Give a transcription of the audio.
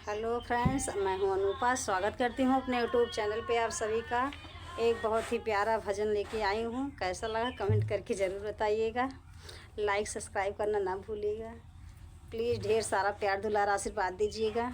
Hello friends, मैं हूं अनूपा। स्वागत करती हूं अपने यूट्यूब चैनल पे आप सभी का। एक बहुत ही प्यारा भजन लेके आई हूं। कैसा लगा कमेंट करके ज़रूर बताइएगा। लाइक सब्सक्राइब करना ना भूलिएगा। प्लीज़ ढेर सारा प्यार दुलार आशीर्वाद दीजिएगा।